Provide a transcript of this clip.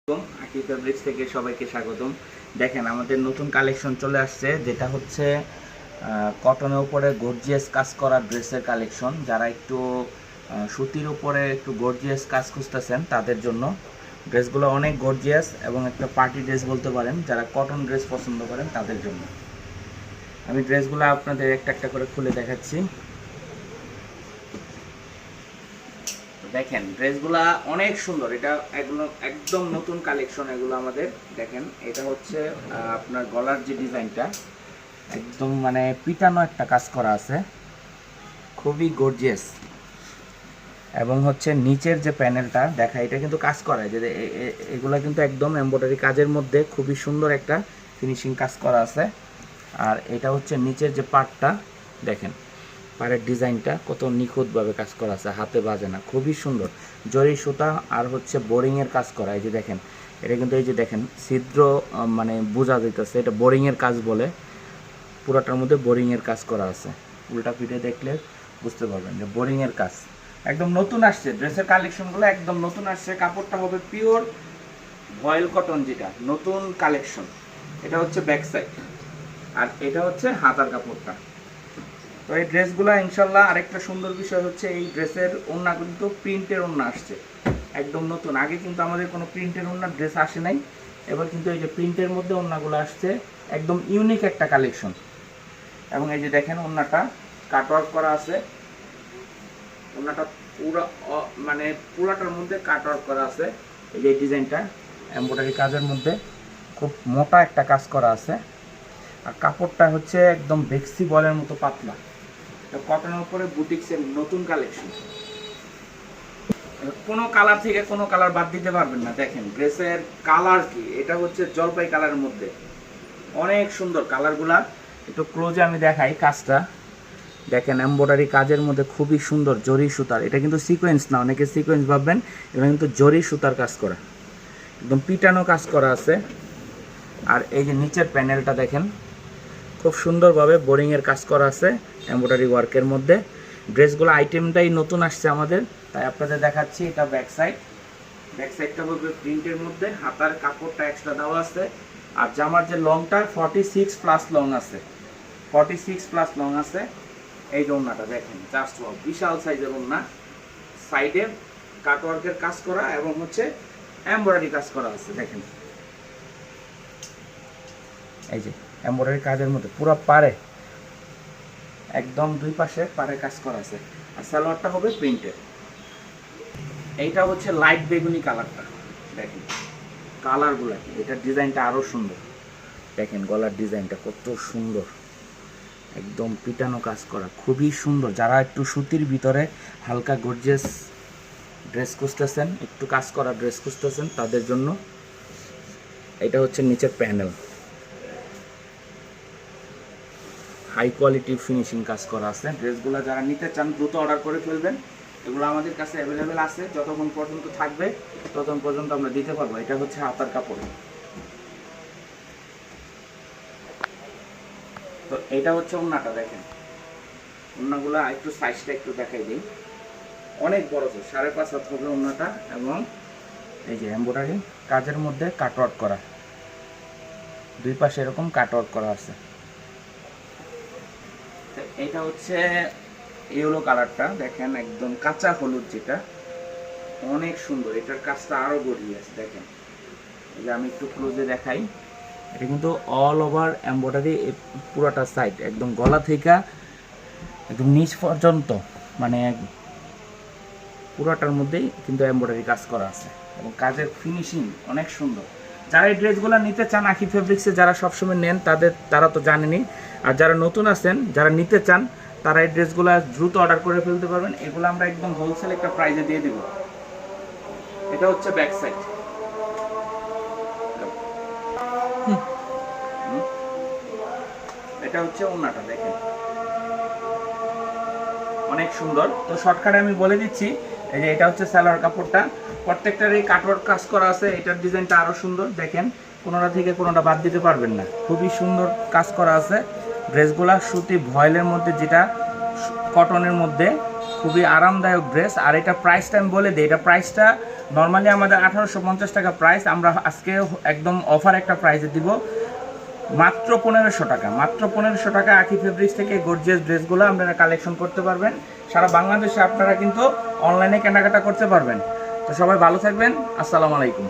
আকি ফেব্রিক্স থেকে সবাইকে স্বাগতম। দেখেন আমাদের নতুন কালেকশন চলে আসছে, যেটা হচ্ছে কটনের উপরে গর্জিয়াস কাজ করা ড্রেসের কালেকশন। যারা একটু সুতির উপরে একটু গর্জিয়াস কাজ খুঁজতেছেন তাদের জন্য ড্রেসগুলো অনেক গর্জিয়াস এবং একটা পার্টি ড্রেস বলতে পারেন। যারা কটন ড্রেস পছন্দ করেন তাদের জন্য আমি ড্রেসগুলো আপনাদের একটা একটা করে খুলে দেখাচ্ছি। দেখেন ড্রেসগুলা অনেক সুন্দর, এটা এগুলো একদম নতুন কালেকশন। এগুলো আমাদের দেখেন, এটা হচ্ছে আপনার গলার যে ডিজাইনটা একদম মানে পিটানো একটা কাজ করা আছে, খুবই গর্জিয়াস। এবং হচ্ছে নিচের যে প্যানেলটা দেখা, এটা কিন্তু কাজ করা, যে এগুলা কিন্তু একদম এমব্রয়ডারি কাজের মধ্যে খুবই সুন্দর একটা ফিনিশিং কাজ করা আছে। আর এটা হচ্ছে নিচের যে পার্টটা দেখেন, পাড়ের ডিজাইনটা কত নিখুঁতভাবে কাজ করা আছে, হাতে বাজে না, খুবই সুন্দর। জরি সুতা আর হচ্ছে বোরিংয়ের কাজ করা। এই যে দেখেন, এটা কিন্তু এই যে দেখেন ছিদ্র মানে বোঝা যাইতেছে, এটা বোরিংয়ের কাজ বলে। পুরোটার মধ্যে বোরিংয়ের কাজ করা আছে, উল্টা পিঠে দেখলে বুঝতে পারবেন যে বোরিংয়ের কাজ। একদম নতুন আসছে ড্রেসের কালেকশনগুলো, একদম নতুন আসছে। কাপড়টা হবে পিওর ভয়েল কটন, যেটা নতুন কালেকশন। এটা হচ্ছে ব্যাক সাইড আর এটা হচ্ছে হাতার কাপড়টা। তো এই ড্রেসগুলো ইনশাল্লাহ আরেকটা সুন্দর বিষয় হচ্ছে এই ড্রেসের ওড়না কিন্তু প্রিন্টের ওড়না আসছে, একদম নতুন। আগে কিন্তু আমাদের কোনো প্রিন্টের ওড়না ড্রেস আসে নাই, এবার কিন্তু এই যে প্রিন্টের মধ্যে ওড়নাগুলো আসছে, একদম ইউনিক একটা কালেকশন। এবং এই যে দেখেন ওড়নাটা কাটওয়ার্ক করা আছে, ওড়নাটা পুরো মানে পুরাটার মধ্যে কাটওয়ার্ক করা আছে। এই যে ডিজাইনটা এমব্রয়ডারি কাজের মধ্যে খুব মোটা একটা কাজ করা আছে। আর কাপড়টা হচ্ছে একদম বেক্সি বলের মতো পাতলা, কটনের উপরে বুটিক্সের নতুন কালেকশন। কোনো কালার থেকে কোনো কালার বাদ দিতে পারবেন না। দেখেন ড্রেসের কালার কি, এটা হচ্ছে জলপাই কালারের মধ্যে, অনেক সুন্দর কালারগুলা। একটু ক্লোজে আমি দেখাই কাজটা। দেখেন এমব্রয়ডারি কাজের মধ্যে খুবই সুন্দর জরি সুতার, এটা কিন্তু সিকোয়েন্স না, অনেকে সিকোয়েন্স ভাববেন, এটা কিন্তু জরি সুতার কাজ করা, একদম পিটানো কাজ করা আছে। আর এই যে নিচের প্যানেলটা দেখেন, খুব সুন্দরভাবে বোরিংয়ের কাজ করা আছে এমব্রয়ডারি ওয়ার্কের মধ্যে। ড্রেসগুলো আইটেমটাই নতুন আসছে আমাদের, তাই আপনাদের দেখাচ্ছি। এটা ব্যাক সাইড, ব্যাক সাইডটা হবে প্রিন্টের মধ্যে, হাতার কাপড়টা এক্সট্রা দেওয়া আছে। আর জামার যে লংটা 46 প্লাস লং আছে, 46 প্লাস লং আছে। এই যে ওড়নাটা দেখেন, জাস্ট বিশাল সাইজের ওড়না, সাইডে কাটওয়ার্কের কাজ করা এবং হচ্ছে এমব্রয়ডারি কাজ করা আছে। দেখেন এই যে এমব্রয়ডারি কাজের মধ্যে পুরো পারে, একদম দুই পাশে পারে কাজ করা আছে। আর সালোয়ারটা হবে প্রিন্টের। এইটা হচ্ছে লাইট বেগুনি কালারটা, দেখেন কালারগুলো কি, এটার ডিজাইনটা আরো সুন্দর। দেখেন গলার ডিজাইনটা কত সুন্দর, একদম পিটানো কাজ করা, খুবই সুন্দর। যারা একটু সুতির ভিতরে হালকা গর্জিয়াস ড্রেস খুঁজতেছেন, একটু কাজ করা ড্রেস খুঁজতেছেন তাদের জন্য এটা হচ্ছে নিচের প্যানেল, হাই কোয়ালিটি ফিনিশিং কাজ করা আছে। ড্রেসগুলো যারা নিতে চান দ্রুত অর্ডার করে ফেলবেন, এগুলো আমাদের কাছে অ্যাভেলেবেল আছে। যতক্ষণ পর্যন্ত থাকবে ততক্ষণ পর্যন্ত আমরা দিতে পারবো। এটা হচ্ছে হাতার কাপড়। তো এটা হচ্ছে ওড়নাটা, দেখেন ওড়নাগুলো একটু সাইজটা একটু দেখাই দিই, অনেক বড়, তো 5.5 হাত হবে ওড়নাটা। এবং এই যে এমব্রয়ডারি কাজের মধ্যে কাটওয়ার্ক করা, দুই পাশে এরকম কাটওয়ার্ক করা আছে। এটা হচ্ছে ইয়েলো কালারটা, দেখেন একদম কাঁচা হলুদ, যেটা অনেক সুন্দর। এটার কাজটা আরো গর্জিয়াস। দেখেন এই যে আমি একটু ক্লোজে দেখাই, এটা কিন্তু অল ওভার এমব্রয়ডারি, পুরোটা সাইড একদম গলা থেকে একদম নিচ পর্যন্ত, মানে পুরোটার মধ্যেই কিন্তু এমব্রয়ডারি কাজ করা আছে এবং কাজের ফিনিশিং অনেক সুন্দর। যারা এই ড্রেসগুলো নিতে চান আকি ফেব্রিক্সে, যারা সবসময় নেন তারা তো জানেনই। আর যারা নতুন আছেন, যারা নিতে চান, তারা এই ড্রেসগুলো দ্রুত অর্ডার করে ফেলতে পারবেন। এগুলো আমরা একদম হোলসেল একটা প্রাইসে দিয়ে দিব। এটা হচ্ছে ব্যাক সাইড, এটা হচ্ছে ওড়নাটা, দেখেন অনেক সুন্দর। তো শর্টকাটে আমি বলে দিচ্ছি, এই যে এটা হচ্ছে সালোয়ার কাপড়টা, প্রত্যেকটার এই কাটওয়ার্ক কাজ করা আছে। এটার ডিজাইনটা আরো সুন্দর, দেখেন কোনোটা থেকে কোনোটা বাদ দিতে পারবেন না, খুবই সুন্দর কাজ করা আছে। ড্রেসগুলা সুতি ভয়েলের মধ্যে, যেটা কটনের মধ্যে খুবই আরামদায়ক ড্রেস। আর এটা প্রাইসটা আমি বলে দিই, এটা প্রাইসটা নর্মালি আমাদের 1850 টাকা প্রাইস, আমরা আজকে একদম অফার একটা প্রাইসে দিব মাত্র 1500 টাকা। মাত্র 1500 টাকা আখি ফেব্রিক্স থেকে গর্জিয়াস ড্রেসগুলো আপনারা কালেকশন করতে পারবেন। সারা বাংলাদেশে আপনারা কিন্তু অনলাইনে কেনাকাটা করতে পারবেন। তো সবাই ভালো থাকবেন, আসসালামু আলাইকুম।